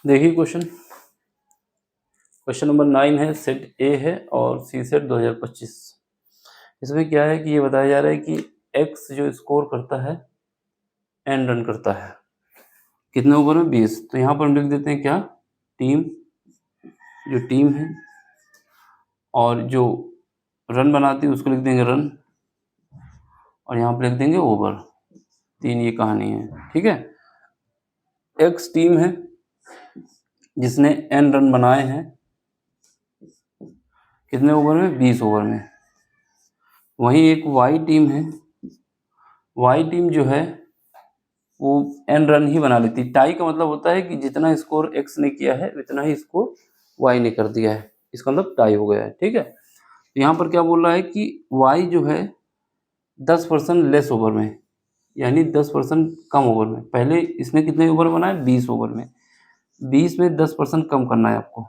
देखिए question number 9 है, set ए है और सी सेट 2025। इसमें क्या है कि ये बताया जा रहा है कि एक्स जो स्कोर करता है एन रन करता है, कितने ओवर में 20। तो यहाँ पर हम लिख देते हैं क्या, टीम, जो टीम है, और जो रन बनाती है उसको लिख देंगे रन, और यहाँ पर लिख देंगे ओवर। 3 ये कहानी है, ठीक है। एक्स टीम है जिसने एन रन बनाए हैं, कितने ओवर में, 20 ओवर में। वहीं एक वाई टीम है, वाई टीम जो है वो एन रन ही बना लेती। टाई का मतलब होता है कि जितना स्कोर एक्स ने किया है उतना ही स्कोर वाई ने कर दिया है, इसका मतलब टाई हो गया है, ठीक है। तो यहाँ पर क्या बोल रहा है कि वाई जो है 10% लेस ओवर में, यानी 10% कम ओवर में। पहले इसने कितने ओवर बनाए, 20 ओवर में। 20 में 10% कम करना है आपको,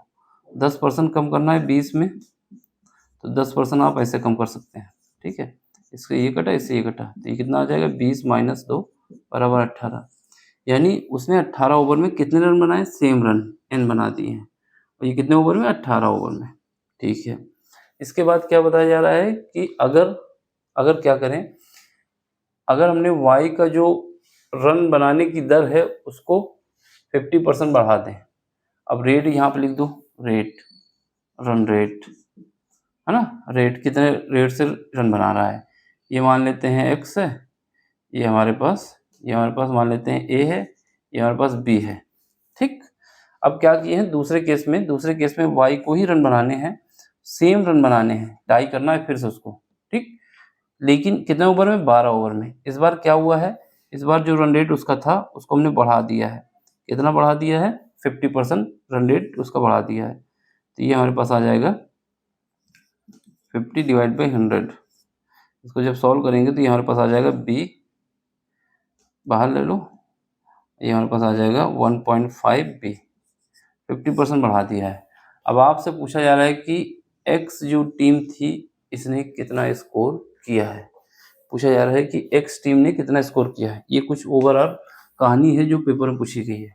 10% कम करना है 20 में, तो 10% आप ऐसे कम कर सकते हैं, ठीक है। इससे ये कटा, इससे ये कटा, तो ये कितना आ जाएगा, 20 - 2 बराबर 18। यानी उसने 18 ओवर में कितने रन बनाए, सेम रन एन बना दिए हैं। और ये कितने ओवर में, 18 ओवर में, ठीक है। इसके बाद क्या बताया जा रहा है कि अगर क्या करें, अगर हमने वाई का जो रन बनाने की दर है उसको 50% बढ़ा दें। अब रेट यहाँ पे लिख दो, रेट, रन रेट, है ना। रेट, कितने रेट से रन बना रहा है, ये मान लेते हैं एक्स है, ये हमारे पास मान लेते हैं ए है, ये हमारे पास बी है, ठीक। अब क्या किए हैं, दूसरे केस में वाई को ही रन बनाने हैं, सेम रन बनाने हैं, टाई करना है फिर से उसको, ठीक। लेकिन कितने ओवर में, 12 ओवर में। इस बार क्या हुआ है, इस बार जो रन रेट उसका था उसको हमने बढ़ा दिया है। कितना बढ़ा दिया है, 50% रन रेट उसका बढ़ा दिया है। तो ये हमारे पास आ जाएगा 50 डिवाइड बाई 100। इसको जब सॉल्व करेंगे तो ये हमारे पास आ जाएगा बी, बाहर ले लो, ये हमारे पास आ जाएगा 1.5 बी। 50% बढ़ा दिया है। अब आपसे पूछा जा रहा है कि एक्स जो टीम थी इसने कितना स्कोर किया है। पूछा जा रहा है कि एक्स टीम ने कितना स्कोर किया है। ये कुछ ओवरऑल कहानी है जो पेपर में पूछी गई है।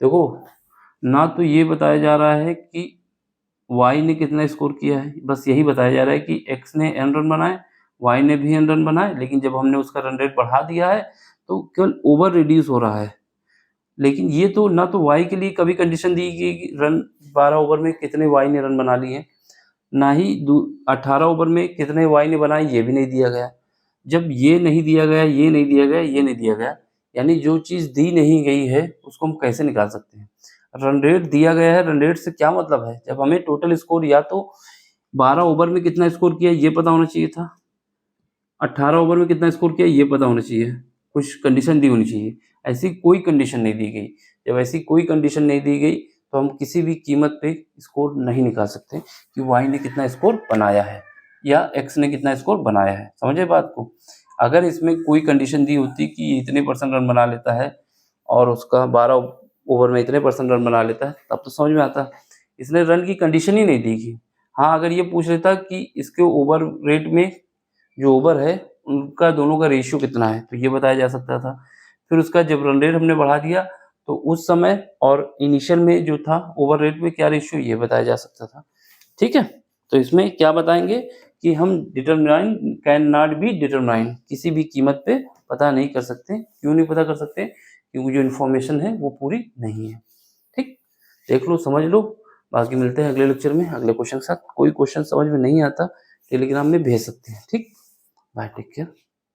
देखो, ना तो ये बताया जा रहा है कि वाई ने कितना स्कोर किया है, बस यही बताया जा रहा है कि एक्स ने एन रन बनाए, वाई ने भी एन रन बनाए, लेकिन जब हमने उसका रन रेट बढ़ा दिया है तो केवल ओवर रिड्यूस हो रहा है। लेकिन ये तो ना तो वाई के लिए कभी कंडीशन दी गई कि रन 12 ओवर में कितने वाई ने रन बना लिए, ना ही 18 ओवर में कितने वाई ने बनाए, ये भी नहीं दिया गया। जब ये नहीं दिया गया, ये नहीं दिया गया, ये नहीं दिया गया, यानी जो चीज़ दी नहीं गई है उसको हम कैसे निकाल सकते हैं। रन रेट दिया गया है, रन रेट से क्या मतलब है, जब हमें टोटल स्कोर या तो 12 ओवर में कितना स्कोर किया ये पता होना चाहिए था, 18 ओवर में कितना स्कोर किया ये पता होना चाहिए, कुछ कंडीशन दी होनी चाहिए। ऐसी कोई कंडीशन नहीं दी गई। जब ऐसी कोई कंडीशन नहीं दी गई तो हम किसी भी कीमत पे स्कोर नहीं निकाल सकते कि वाई ने कितना स्कोर बनाया है या एक्स ने कितना स्कोर बनाया है। समझे बात को। अगर इसमें कोई कंडीशन दी होती कि ये इतने % रन बना लेता है और उसका 12 ओवर में इतने % रन बना लेता है, तब तो समझ में आता। इसने रन की कंडीशन ही नहीं दी थी। हाँ, अगर ये पूछ लेता कि इसके ओवर रेट में जो ओवर है उनका दोनों का रेशियो कितना है तो ये बताया जा सकता था। फिर उसका जब रन रेट हमने बढ़ा दिया तो उस समय और इनिशियल में जो था ओवर रेट में क्या रेशियो ये बताया जा सकता था, ठीक है। तो इसमें क्या बताएंगे कि हम determine can not be determine, किसी भी कीमत पे पता नहीं कर सकते। क्यों नहीं पता कर सकते, क्योंकि जो इन्फॉर्मेशन है वो पूरी नहीं है, ठीक। देख लो, समझ लो। बाकी मिलते हैं अगले लेक्चर में अगले क्वेश्चन के साथ। कोई क्वेश्चन समझ में नहीं आता टेलीग्राम में भेज सकते हैं, ठीक। Bye, take care.